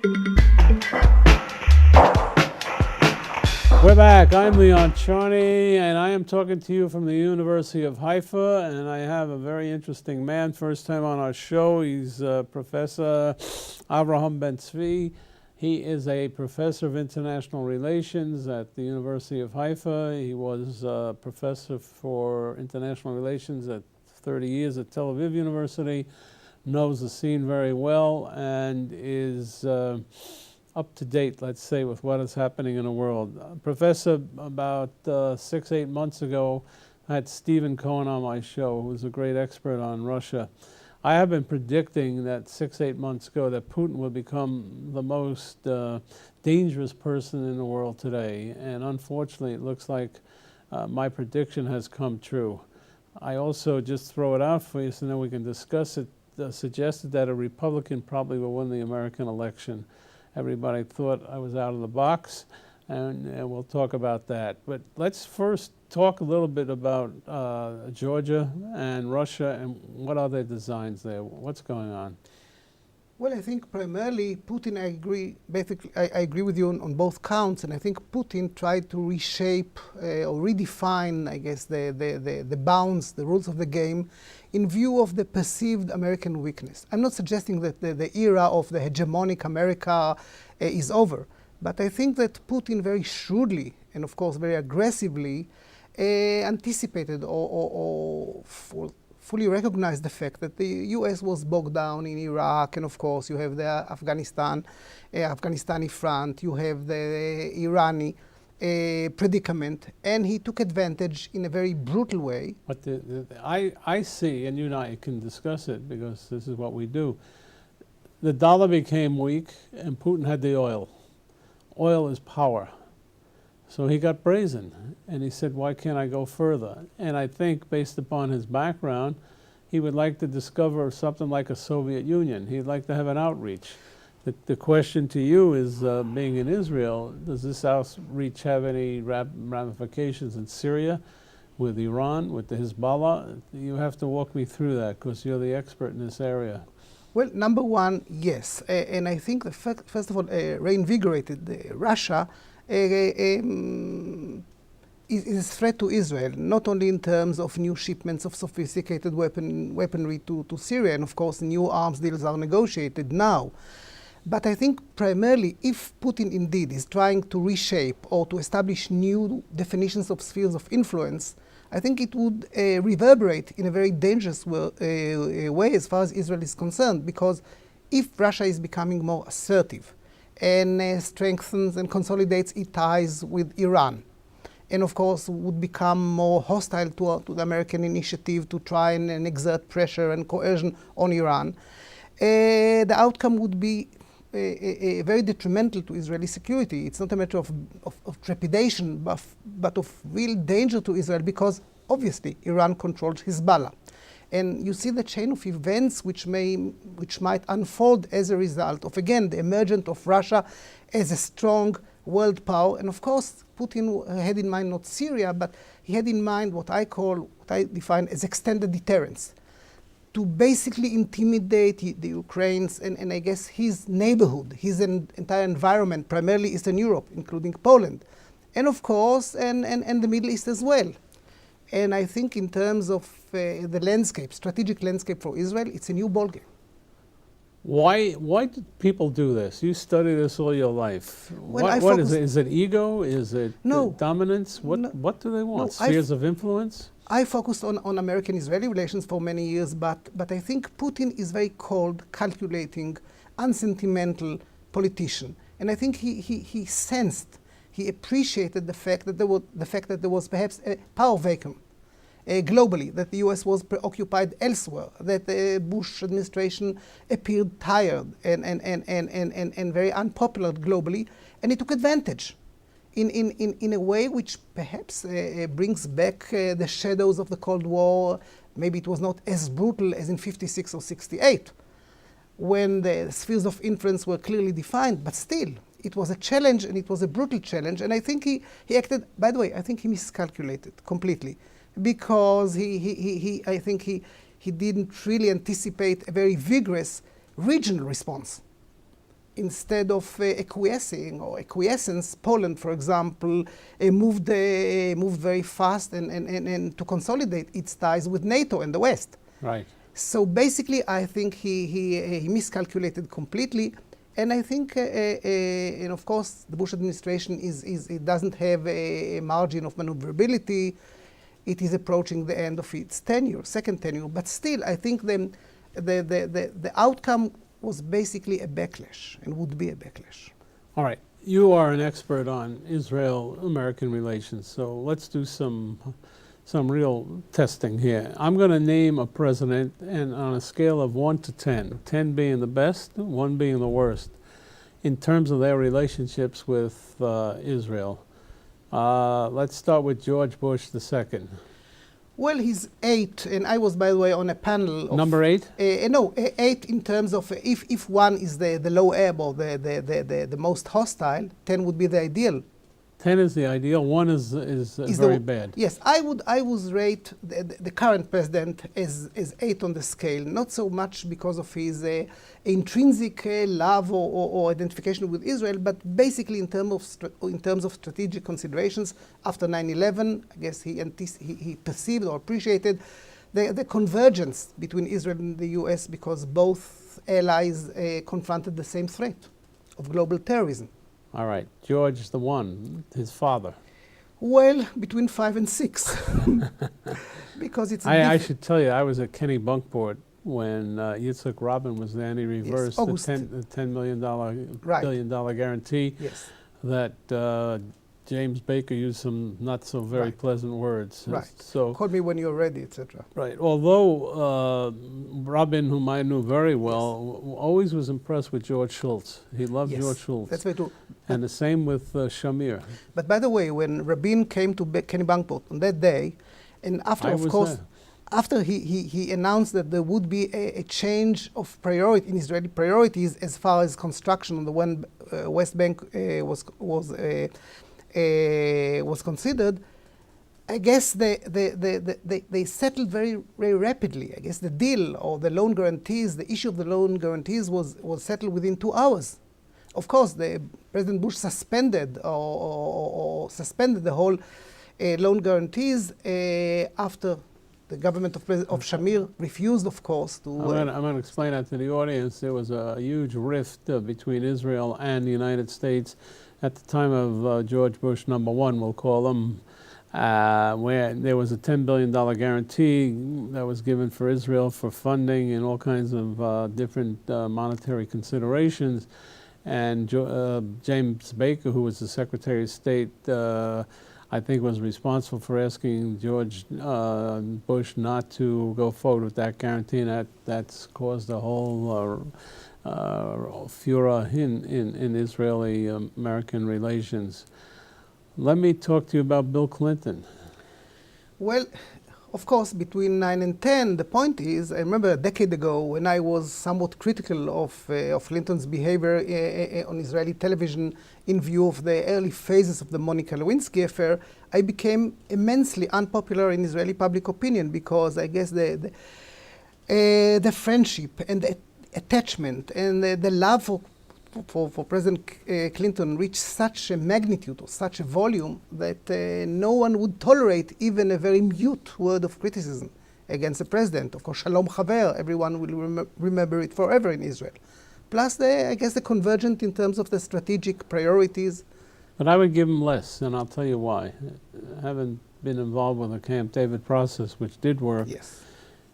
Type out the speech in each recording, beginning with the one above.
We're back. I'm Leon Czerny, and I am talking to you from the University of Haifa, and I have a very interesting man. First time on our show, he's Professor Abraham Ben-Czvi. He is a professor of international relations at the University of Haifa. He was a professor for international relations at 30 years at Tel Aviv University, knows the scene very well, and is up to date, let's say, with what is happening in the world. Professor, about 6-8 months ago, I had Stephen Cohen on my show, who's a great expert on Russia. I have been predicting that 6-8 months ago that Putin would become the most dangerous person in the world today. And unfortunately, it looks like my prediction has come true. I also, just throw it out for you so then we can discuss it, suggested that a Republican probably will win the American election. Everybody thought I was out of the box, and we'll talk about that. But let's first talk a little bit about Georgia and Russia and what are their designs there. What's going on? Well, I think primarily Putin, I agree, basically, I agree with you on both counts, and I think Putin tried to reshape or redefine, I guess, the bounds, the rules of the game in view of the perceived American weakness. I'm not suggesting that the era of the hegemonic America is over, but I think that Putin very shrewdly and of course very aggressively anticipated or fully recognized the fact that the US was bogged down in Iraq, and of course you have the Afghanistani front, you have the Irani predicament, and he took advantage in a very brutal way. But I see, and you and I can discuss it because this is what we do. The dollar became weak and Putin had the oil. Oil is power. So he got brazen and he said, why can't I go further? And I think based upon his background, he would like to discover something like a Soviet Union. He'd like to have an outreach. The question to you is, being in Israel, does this outreach have any ramifications in Syria, with Iran, with the Hezbollah? You have to walk me through that because you're the expert in this area. Well, number one, yes. And I think, first of all, reinvigorated Russia is a threat to Israel, not only in terms of new shipments of sophisticated weaponry to Syria, and of course new arms deals are negotiated now. But I think primarily if Putin indeed is trying to reshape or to establish new definitions of spheres of influence, I think it would reverberate in a very dangerous way as far as Israel is concerned, because if Russia is becoming more assertive and strengthens and consolidates its ties with Iran, and of course would become more hostile to the American initiative to try and exert pressure and coercion on Iran, the outcome would be very detrimental to Israeli security. It's not a matter of trepidation, but of real danger to Israel, because obviously Iran controls Hezbollah. And you see the chain of events which might unfold as a result of, again, the emergence of Russia as a strong world power. And of course, Putin had in mind not Syria, but he had in mind what I define as extended deterrence, to basically intimidate the Ukrainians and I guess his neighborhood, his entire environment, primarily Eastern Europe, including Poland, and of course, and the Middle East as well. And I think in terms of the landscape, strategic landscape for Israel, it's a new ballgame. Why do people do this? You study this all your life. Well, what is it? Is it ego? Is it dominance? What do they want? No, spheres of influence? I focused on American-Israeli relations for many years, but I think Putin is very cold, calculating, unsentimental politician. And I think he sensed, he appreciated the fact that there was perhaps a power vacuum globally, that the US was preoccupied elsewhere, that the Bush administration appeared tired and very unpopular globally, and he took advantage in a way which perhaps brings back the shadows of the Cold War. Maybe it was not as brutal as in 56 or 68, when the spheres of influence were clearly defined, but still, it was a challenge, and it was a brutal challenge. And I think he acted, by the way, I think he miscalculated completely, because I think he didn't really anticipate a very vigorous regional response instead of acquiescing or acquiescence, Poland, for example, moved very fast and to consolidate its ties with NATO and the West. Right. So basically, I think he miscalculated completely. And I think, and of course, the Bush administration it doesn't have a margin of maneuverability. It is approaching the end of its tenure, second tenure. But still, I think the outcome was basically a backlash and would be a backlash. All right. You are an expert on Israel-American relations, so let's do some real testing here. I'm going to name a president, and on a scale of 1 to 10, 10 being the best, 1 being the worst, in terms of their relationships with Israel. Let's start with George Bush II. Well, he's 8, and I was, by the way, on a panel of... Number 8? No, 8 in terms of if 1 is the low ebb or the most hostile, 10 would be the ideal. 10 is the ideal, 1 is very bad. Yes, I would rate the current president as 8 on the scale, not so much because of his intrinsic love or identification with Israel, but basically in terms of strategic considerations. After 9/11, I guess he perceived or appreciated the convergence between Israel and the US because both allies confronted the same threat of global terrorism. All right, George I, his father. Well, between 5 and 6, because it's. I should tell you, I was at Kenny Bunkport when Yitzhak Rabin was there, and he reversed the $10 billion guarantee. Yes. That James Baker used some not so very pleasant words. Right. So call me when you're ready, etc. Right. Although Rabin, whom I knew very well, always was impressed with George Shultz. He loved George Shultz. That's very true. And the same with Shamir. But by the way, when Rabin came to Kenny Bunkport on that day, and after, of course, after he announced that there would be a change of priority in Israeli priorities as far as construction on the West Bank was considered, I guess they settled very, very rapidly. I guess the deal or the loan guarantees, the issue of the loan guarantees was settled within 2 hours. Of course, President Bush suspended or suspended the whole loan guarantees after the government of Shamir refused, of course, to... I'm going to explain that to the audience. There was a huge rift between Israel and the United States at the time of George Bush #1, we'll call him, where there was a $10 billion guarantee that was given for Israel for funding and all kinds of different monetary considerations. And James Baker, who was the Secretary of State, I think was responsible for asking George Bush not to go forward with that guarantee, and that's caused a whole furor in Israeli-American relations. Let me talk to you about Bill Clinton. Well, of course, between 9 and 10, the point is, I remember a decade ago when I was somewhat critical of Clinton's behavior on Israeli television in view of the early phases of the Monica Lewinsky affair, I became immensely unpopular in Israeli public opinion because I guess the friendship and the attachment and the love for President Clinton reached such a magnitude or such a volume that no one would tolerate even a very mute word of criticism against the president. Of course, Shalom Chaver, everyone will remember it forever in Israel. Plus, I guess the convergent in terms of the strategic priorities. But I would give him less, and I'll tell you why. Having been involved with the Camp David process, which did work, yes.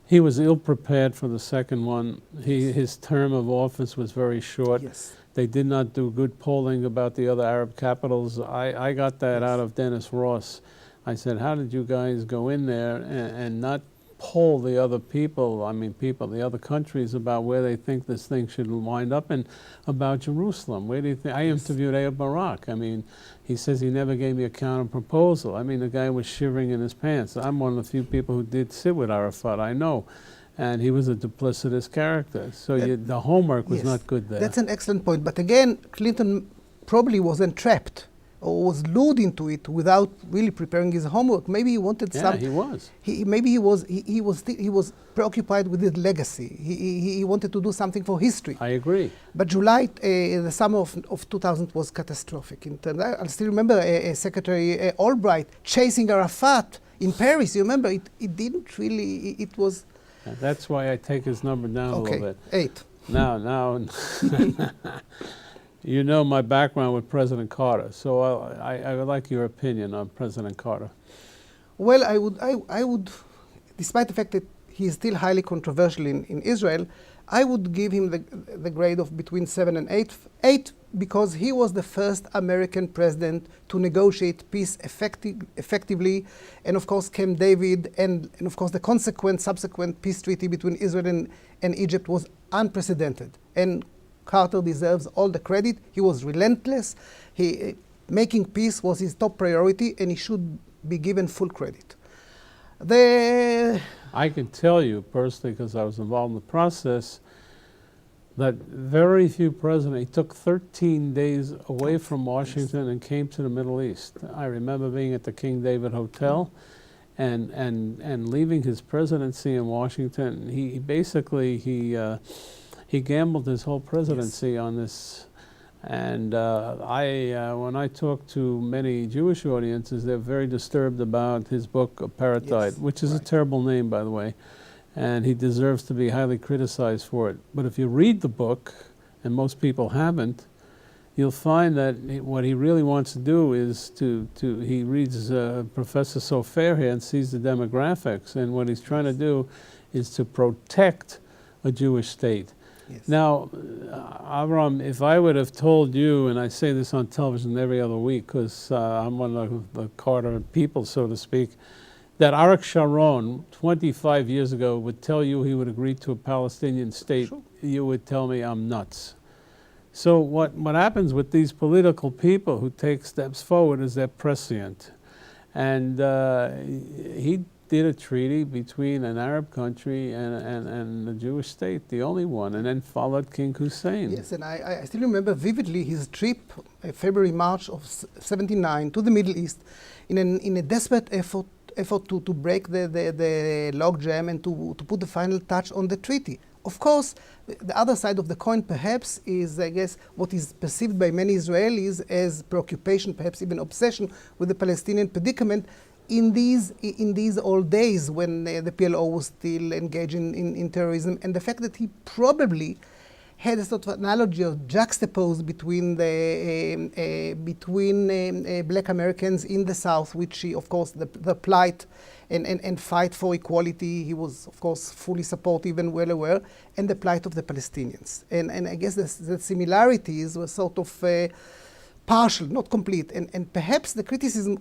He was ill-prepared for the second one. His term of office was very short. Yes. They did not do good polling about the other Arab capitals. I got that out of Dennis Ross. I said, how did you guys go in there and not poll the other the other countries about where they think this thing should wind up and about Jerusalem? Where do you think? I interviewed Ehud Barak. He says he never gave me a counter proposal. The guy was shivering in his pants. I'm one of the few people who did sit with Arafat, I know. And he was a duplicitous character. So the homework was not good there. That's an excellent point. But again, Clinton probably was entrapped or was lured into it without really preparing his homework. Maybe he wanted Yeah, he was. Maybe he was preoccupied with his legacy. He wanted to do something for history. I agree. But July, the summer of 2000 was catastrophic. In terms, I still remember Secretary Albright chasing Arafat in Paris. You remember, it didn't really, it was... And that's why I take his number down a little bit. 8. Now, you know my background with President Carter, so I would like your opinion on President Carter. Well, I would, despite the fact that he is still highly controversial in Israel, I would give him the grade of between 7 and 8. 8 because he was the first American president to negotiate peace effectively, and of course Camp David, and of course the subsequent peace treaty between Israel and Egypt was unprecedented. And Carter deserves all the credit. He was relentless. Making peace was his top priority, and he should be given full credit. I can tell you personally, because I was involved in the process, that very few presidents, he took 13 days away from Washington and came to the Middle East. I remember being at the King David Hotel and leaving his presidency in Washington. He basically gambled his whole presidency on this. And when I talk to many Jewish audiences, they're very disturbed about his book, Apartheid, which is a terrible name, by the way. And he deserves to be highly criticized for it. But if you read the book, and most people haven't, you'll find that what he really wants to do is he reads Professor Sofer here and sees the demographics. And what he's trying to do is to protect a Jewish state. Yes. Now, Abraham, if I would have told you, and I say this on television every other week because I'm one of the Carter people, so to speak, that Arik Sharon 25 years ago would tell you he would agree to a Palestinian state, you would tell me I'm nuts. So what happens with these political people who take steps forward is they're prescient. And he did a treaty between an Arab country and a Jewish state, the only one, and then followed King Hussein. Yes, and I still remember vividly his trip, February, March of '79 to the Middle East in a desperate effort to break the logjam and to put the final touch on the treaty. Of course, the other side of the coin perhaps is, I guess, what is perceived by many Israelis as preoccupation, perhaps even obsession with the Palestinian predicament in these old days when the PLO was still engaged in terrorism, and the fact that he probably had a sort of analogy of juxtaposed between black Americans in the South, which he, of course, the plight and fight for equality, he was, of course, fully supportive and well aware, and the plight of the Palestinians. And I guess the similarities were sort of partial, not complete, and perhaps the criticism,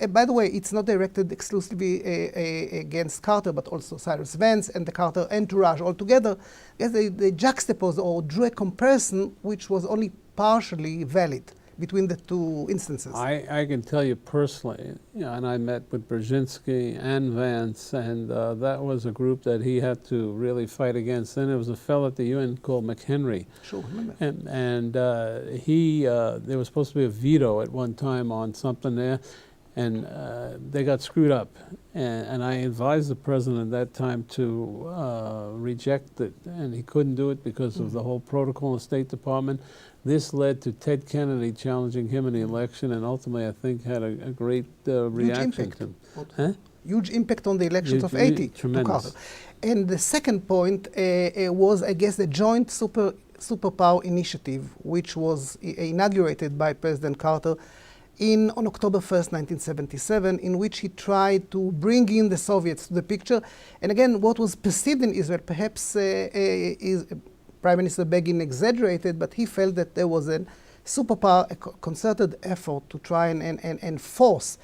by the way, it's not directed exclusively against Carter, but also Cyrus Vance and the Carter entourage altogether. Yes, they juxtaposed or drew a comparison which was only partially valid between the two instances. I can tell you personally, and I met with Brzezinski and Vance, and that was a group that he had to really fight against. Then there was a fellow at the UN called McHenry. Sure, remember. And there was supposed to be a veto at one time on something there. And they got screwed up. And I advised the president at that time to reject it, and he couldn't do it because of the whole protocol in the State Department. This led to Ted Kennedy challenging him in the election, and ultimately I think had a great reaction to him. Huh? Huge impact on the elections of '80 to Carter. And the second point was, I guess, the joint superpower initiative, which was inaugurated by President Carter on October 1st, 1977, in which he tried to bring in the Soviets to the picture. And again, what was perceived in Israel, perhaps is Prime Minister Begin exaggerated, but he felt that there was a superpower, a concerted effort to try and force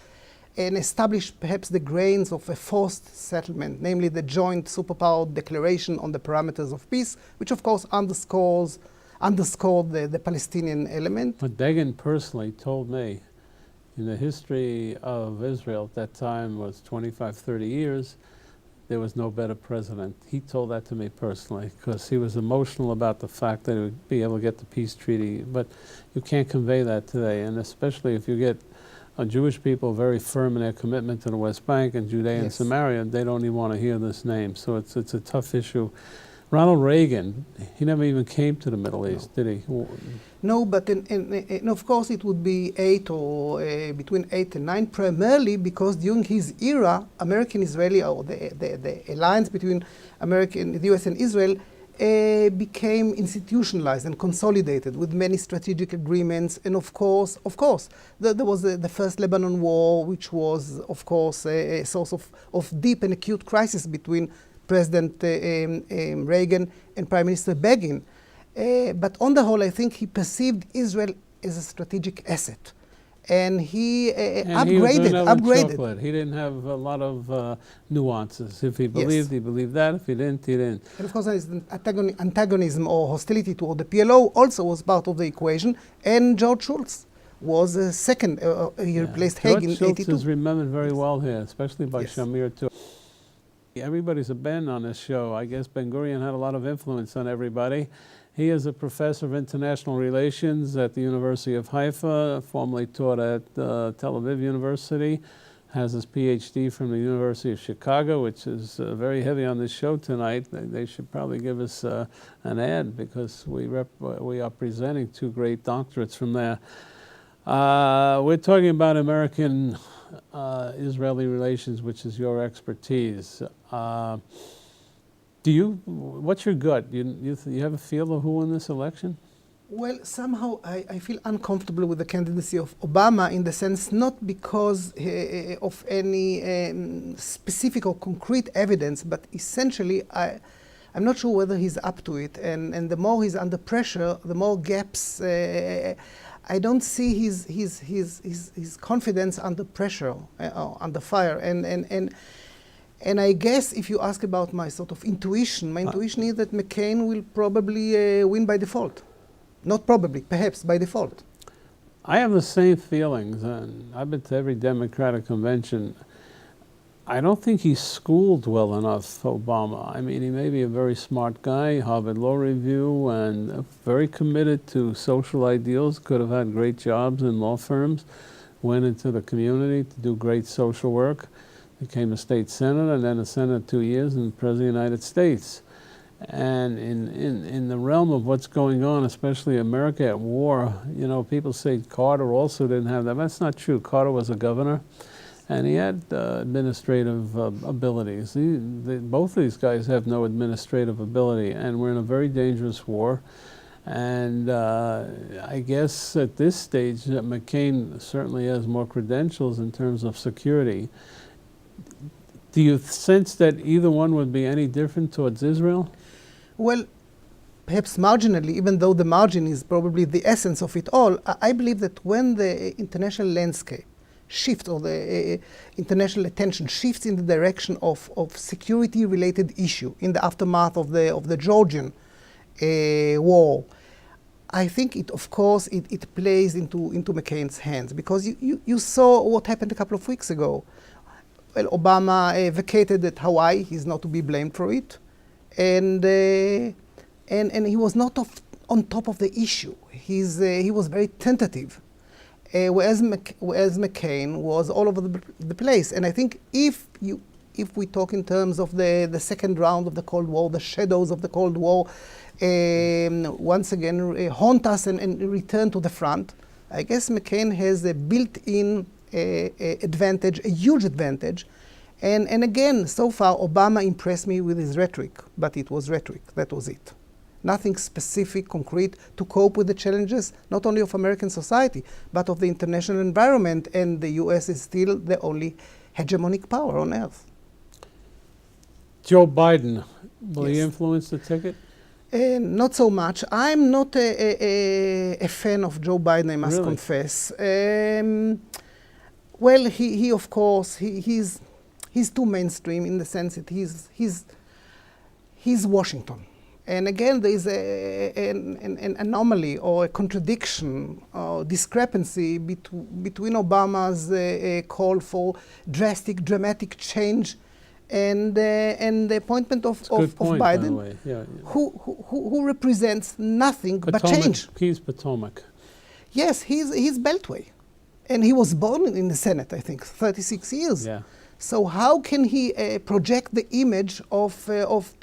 and establish perhaps the grains of a forced settlement, namely the joint superpower declaration on the parameters of peace, which of course underscored the Palestinian element. But Begin personally told me, in the history of Israel at that time was 25, 30 years, there was no better president. He told that to me personally because he was emotional about the fact that he would be able to get the peace treaty, but you can't convey that today, and especially if you get Jewish people very firm in their commitment to the West Bank and Judea and Yes. Samaria. They don't even want to hear this name. So it's a tough issue. Ronald Reagan, he never even came to the Middle East, did he? No, but of course it would be 8 or between 8 and 9, primarily because during his era, American-Israeli, or the alliance between the US and Israel, became institutionalized and consolidated with many strategic agreements. And of course, there was the first Lebanon War, which was, of course, a source of deep and acute crisis between President Reagan and Prime Minister Begin. But on the whole, I think he perceived Israel as a strategic asset. And he upgraded. He didn't have a lot of nuances. If he believed, Yes. he believed that. If he didn't, he didn't. And of course, antagonism or hostility toward the PLO also was part of the equation. And George Shultz was a second, he replaced Haig in George Shultz 82. is remembered very well here, especially by Yes. Shamir too. Everybody's a Ben on this show. I guess Ben-Gurion had a lot of influence on everybody. He is a professor of international relations at the University of Haifa, formerly taught at Tel Aviv University, has his PhD from the University of Chicago, which is very heavy on this show tonight. They should probably give us an ad because we are presenting 2 great doctorates from there. We're talking about American Israeli relations, which is your expertise. What's your gut? You have a feel of who won this election? Well, somehow I feel uncomfortable with the candidacy of Obama in the sense not because of any specific or concrete evidence, but essentially I'm not sure whether he's up to it. And the more he's under pressure, the more gaps. I don't see his confidence under pressure, under fire. And I guess if you ask about my sort of intuition, my intuition is that McCain will probably win by default. Not probably, perhaps by default. I have the same feelings, and I've been to every Democratic convention. I don't think he's schooled well enough, Obama. I mean, he may be a very smart guy, Harvard Law Review, and very committed to social ideals, could have had great jobs in law firms, went into the community to do great social work, became a state senator, and then a senator 2 years, and president of the United States. And in the realm of what's going on, especially America at war, you know, people say Carter also didn't have that. That's not true. Carter was a governor, and he had administrative abilities. Both of these guys have no administrative ability, and we're in a very dangerous war. And I guess at this stage, McCain certainly has more credentials in terms of security. Do you sense that either one would be any different towards Israel? Well, perhaps marginally, even though the margin is probably the essence of it all, I believe that when the international landscape shifts or the international attention shifts in the direction of security-related issue in the aftermath of the Georgian war, I think it plays into McCain's hands, because you saw what happened a couple of weeks ago. Well, Obama vacated at Hawaii. He's not to be blamed for it. And he was not on top of the issue. He was very tentative, whereas McCain was all over the place. And I think if we talk in terms of the second round of the Cold War, the shadows of the Cold War once again haunt us and return to the front, I guess McCain has a built-in advantage, a huge advantage. And again, so far, Obama impressed me with his rhetoric, but it was rhetoric, that was it. Nothing specific, concrete, to cope with the challenges, not only of American society, but of the international environment, and the US is still the only hegemonic power on earth. Joe Biden, will he Yes. influence the ticket? Not so much. I'm not a fan of Joe Biden, I must Really? confess. Well, he of course, he's too mainstream in the sense that he's Washington. And again, there is an anomaly or a contradiction or discrepancy between Obama's call for dramatic change and the appointment of Point, Biden, by the way. Yeah. who represents nothing but Potomac, change. He's Potomac. Yes, he's Beltway. And he was born in the Senate, I think, 36 years. Yeah. So how can he project the image of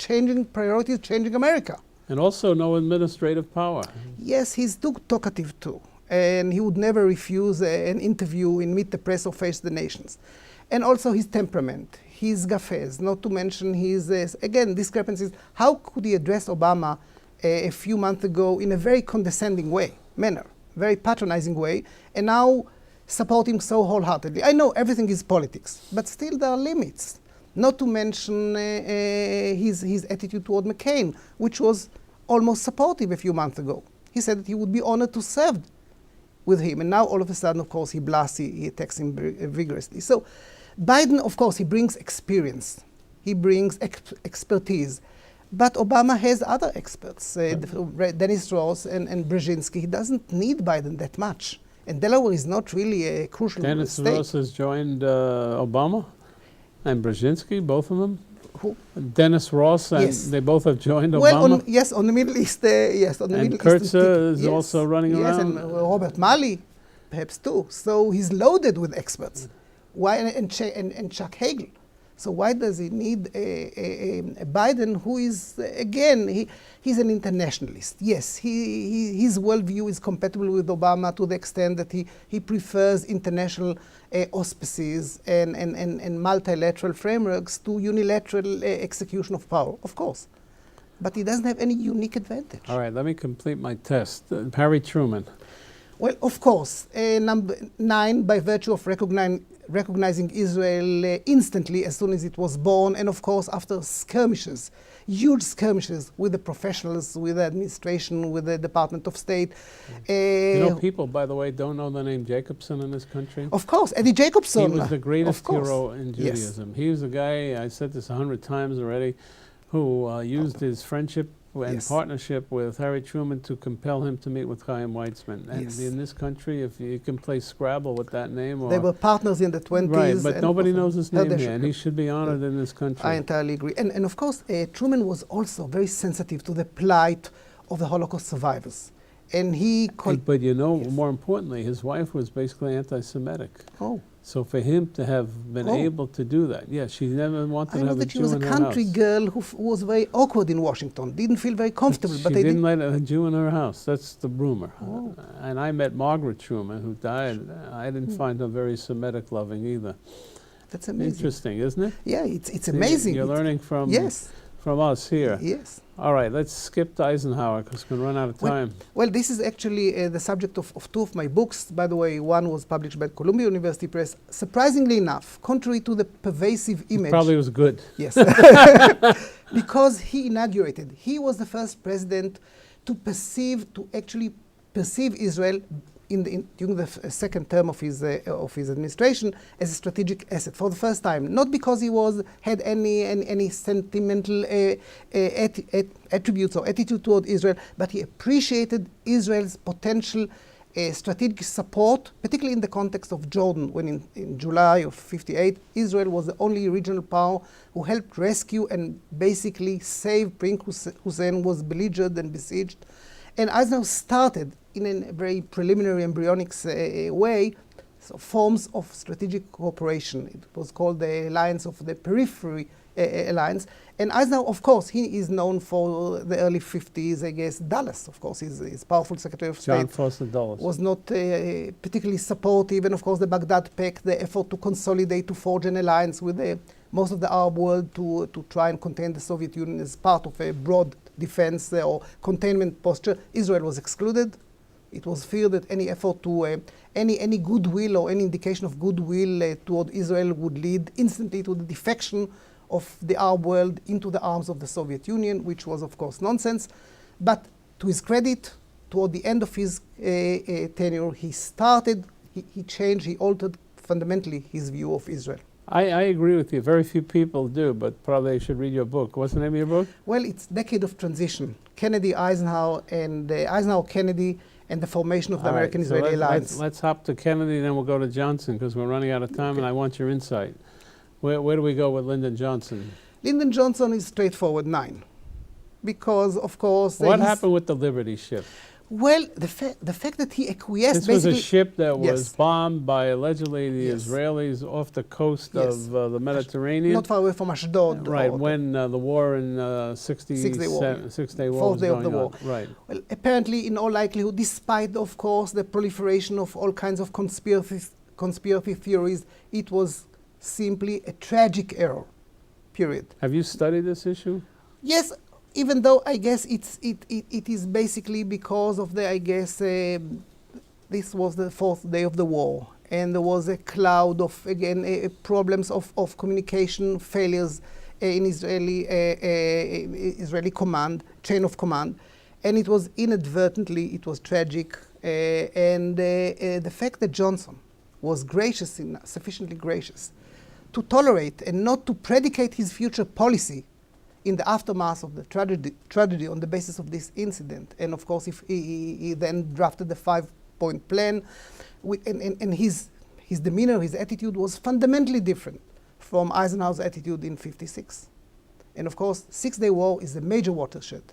changing priorities, changing America? And also no administrative power. Yes, he's too talkative too. And he would never refuse an interview in Meet the Press or Face the Nations. And also his temperament, his gaffes, not to mention his, again, discrepancies. How could he address Obama a few months ago in a very condescending manner, very patronizing way, and now support him so wholeheartedly? I know everything is politics, but still there are limits. Not to mention his attitude toward McCain, which was almost supportive a few months ago. He said that he would be honored to serve with him, and now all of a sudden, of course, he blasts, he attacks him vigorously. So Biden, of course, he brings experience, he brings expertise, but Obama has other experts, Dennis Ross and Brzezinski. He doesn't need Biden that much. And Delaware is not really a crucial Dennis state. Ross has joined Obama and Brzezinski, both of them. Who? Dennis Ross, and Yes. they both have joined Well, Obama. on the Middle East, yes, on the And Middle East. Kurtzer is also running yes, around. and Robert Malley, perhaps too. So he's loaded with experts. Why? And Chuck Hagel. So why does he need a Biden who is, again, he's an internationalist. Yes, his worldview is compatible with Obama to the extent that he prefers international auspices and multilateral frameworks to unilateral execution of power, of course. But he doesn't have any unique advantage. All right, let me complete my test. Harry Truman. Well, of course, number 9, by virtue of recognizing Israel instantly as soon as it was born, and of course after skirmishes, huge skirmishes with the professionals, with the administration, with the Department of State. You know, people, by the way, don't know the name Jacobson in this country. Of course, Eddie Jacobson. He was the greatest of course. hero in Judaism. Yes. He was the guy, I said this 100 times already, who used his friendship and yes. partnership with Harry Truman to compel him to meet with Chaim Weizmann. And yes. in this country, if you can play Scrabble with that name, or they were partners in the 20s. Right, but nobody knows his name here, and he should be honored in this country. I entirely agree. And of course, Truman was also very sensitive to the plight of the Holocaust survivors. And he called... But you know, yes. more importantly, his wife was basically anti-Semitic. Oh. So for him to have been able to do that, yeah, she never wanted to have a Jew in her house. I know that she was a country girl who was very awkward in Washington, didn't feel very comfortable. But she didn't let a Jew in her house. That's the rumor. Oh. And I met Margaret Truman, who died. I didn't find her very Semitic loving either. That's amazing. Interesting, isn't it? Yeah, it's amazing. You're learning from yes. from us here. Yes. All right, let's skip to Eisenhower because we're going to run out of time. Well, this is actually the subject of 2 of my books. By the way, one was published by Columbia University Press. Surprisingly enough, contrary to the pervasive image... It probably was good. Yes. Because he was the first president to actually perceive Israel during the second term of his administration as a strategic asset for the first time. Not because he had any sentimental attributes or attitude toward Israel, but he appreciated Israel's potential strategic support, particularly in the context of Jordan, when in July of '58, Israel was the only regional power who helped rescue and basically save Prince Hussein, was beleaguered and besieged. And Eisenhower started in a very preliminary, embryonic way, forms of strategic cooperation. It was called the Alliance of the Periphery Alliance. And Eisenhower, of course, he is known for the early 50s, I guess. Dulles, of course, his powerful Secretary of State. John Foster Dulles. Was not particularly supportive. And of course, the Baghdad Pact, the effort to consolidate, to forge an alliance with most of the Arab world to try and contain the Soviet Union as part of a broad defense or containment posture. Israel was excluded. It was feared that any effort to any goodwill or any indication of goodwill toward Israel would lead instantly to the defection of the Arab world into the arms of the Soviet Union, which was, of course, nonsense. But to his credit, toward the end of his tenure, he changed, he altered fundamentally his view of Israel. I agree with you. Very few people do, but probably I should read your book. What's the name of your book? Well, it's Decade of Transition. Kennedy, Eisenhower, and Eisenhower-Kennedy, and the formation of the American-Israeli alliance. Let's hop to Kennedy, then we'll go to Johnson, because we're running out of time, and I want your insight. Where do we go with Lyndon Johnson? Lyndon Johnson is straightforward 9. Because, of course... What happened with the Liberty ship? Well, the fact that he acquiesced This was a basically... ship that was Yes. bombed by allegedly the Yes. Israelis off the coast Yes. of the Mediterranean. Not far away from Ashdod. Right, or- when the war in 6-day war. Six-Day War Fourth was day of going the war. on. Right. Well, apparently, in all likelihood, despite, of course, the proliferation of all kinds of conspiracy theories, it was simply a tragic error, period. Have you studied this issue? Yes, even though I guess it is basically because of the, I guess, this was the fourth day of the war, and there was a cloud of, again, problems of communication failures in Israeli command, chain of command, and it was inadvertently, it was tragic, and the fact that Johnson was gracious, sufficiently gracious, to tolerate and not to predicate his future policy in the aftermath of the tragedy on the basis of this incident. And of course, if he then drafted the 5-point plan, and his demeanor, his attitude was fundamentally different from Eisenhower's attitude in '56. And of course, Six-Day War is a major watershed.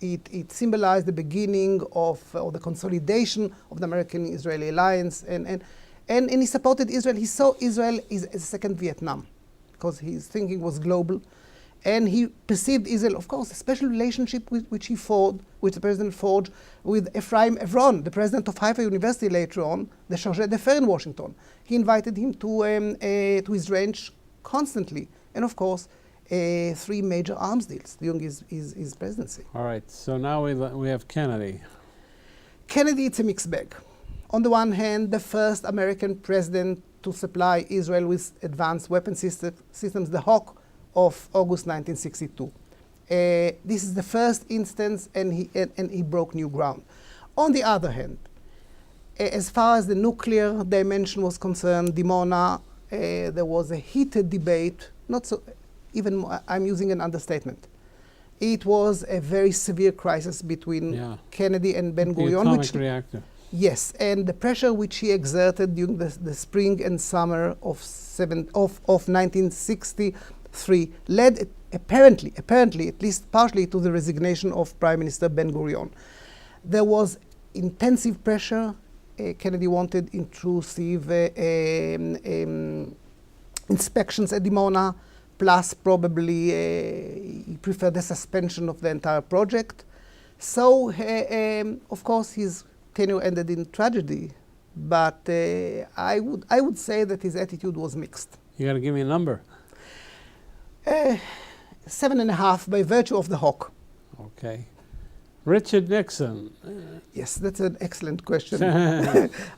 It symbolized the beginning of, or the consolidation of the American-Israeli alliance, and he supported Israel. He saw Israel as a second Vietnam, because his thinking was global. And he perceived Israel, of course, a special relationship which the president forged with Ephraim Evron, the president of Haifa University later on, the chargé d'affaires in Washington. He invited him to his ranch constantly. And of course, 3 major arms deals during his presidency. All right, so now we have Kennedy. Kennedy, it's a mixed bag. On the one hand, the first American president to supply Israel with advanced weapon systems, the Hawk, of August 1962. This is the first instance, and he broke new ground. On the other hand, as far as the nuclear dimension was concerned, Dimona, there was a heated debate, not so, even more, I'm using an understatement. It was a very severe crisis between Kennedy and Ben-Gurion. The atomic reactor. Yes, and the pressure which he exerted during the spring and summer of 1963 led apparently, at least partially, to the resignation of Prime Minister Ben-Gurion. There was intensive pressure. Kennedy wanted intrusive inspections at Dimona, plus probably he preferred the suspension of the entire project. So, of course, his tenure ended in tragedy, but I would say that his attitude was mixed. You got to give me a number. 7.5 by virtue of the Hawk. Okay. Richard Nixon. Yes, that's an excellent question.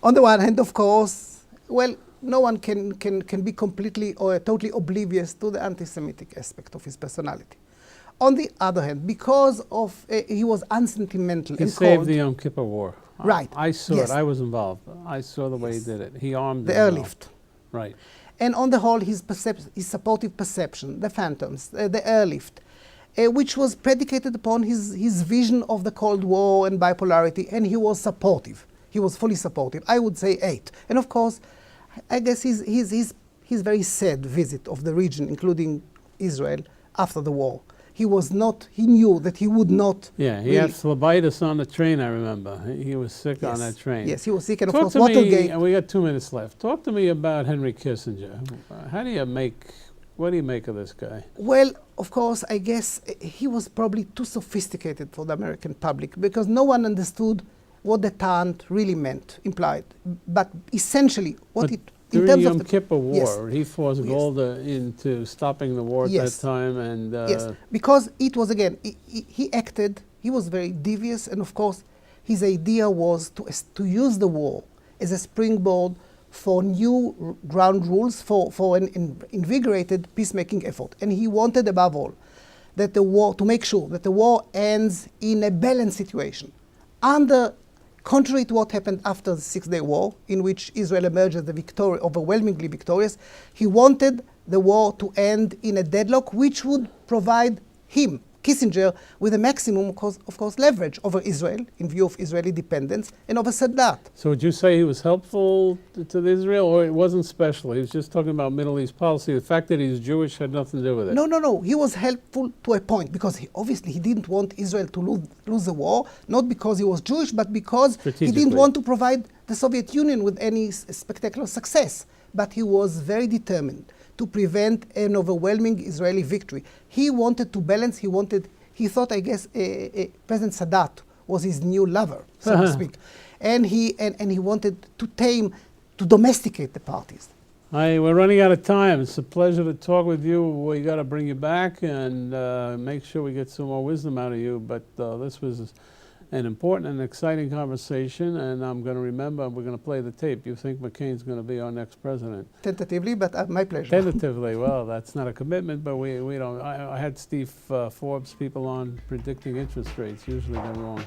On the one hand, of course, well, no one can be completely or totally oblivious to the anti-Semitic aspect of his personality. On the other hand, because of he was unsentimental. He saved the Yom Kippur War. Right. I saw Yes. it. I was involved. I saw the way he did it. He armed the them well. airlift. Right. And on the whole, his supportive perception, the phantoms, the airlift, which was predicated upon his vision of the Cold War and bipolarity, and he was supportive. He was fully supportive. I would say 8. And of course, I guess his very sad visit of the region, including Israel, after the war. He knew that he would not. Yeah, he had phlebitis on the train, I remember. He was sick on that train. Yes, he was sick, and Talk of course, to me, Watergate. and we got 2 minutes left. Talk to me about Henry Kissinger. What do you make of this guy? Well, of course, I guess he was probably too sophisticated for the American public, because no one understood what the taunt really implied. But essentially, during the Yom Kippur War, yes. he forced Golda into stopping the war at that time, and yes, because it was, again, he acted. He was very devious, and of course, his idea was to use the war as a springboard for new ground rules for an invigorated peacemaking effort. And he wanted, above all, that to make sure that the war ends in a balanced situation, contrary to what happened after the Six-Day War, in which Israel emerged as overwhelmingly victorious. He wanted the war to end in a deadlock which would provide him, Kissinger with a maximum, of course, leverage over Israel in view of Israeli dependence and over Sadat. So would you say he was helpful to Israel, or it wasn't special? He was just talking about Middle East policy. The fact that he's Jewish had nothing to do with it. No. He was helpful to a point because obviously he didn't want Israel to lose the war, not because he was Jewish, but because he didn't want to provide the Soviet Union with any spectacular success. But he was very determined to prevent an overwhelming Israeli victory. He wanted to balance, he thought, I guess, President Sadat was his new lover, so to speak. And he wanted to domesticate the parties. We're running out of time. It's a pleasure to talk with you. We got to bring you back and make sure we get some more wisdom out of you. But this was an important and exciting conversation, and I'm going to remember, we're going to play the tape. You think McCain's going to be our next president? Tentatively, but my pleasure. Tentatively, well, that's not a commitment, but we don't. I had Steve Forbes people on predicting interest rates. Usually they're wrong.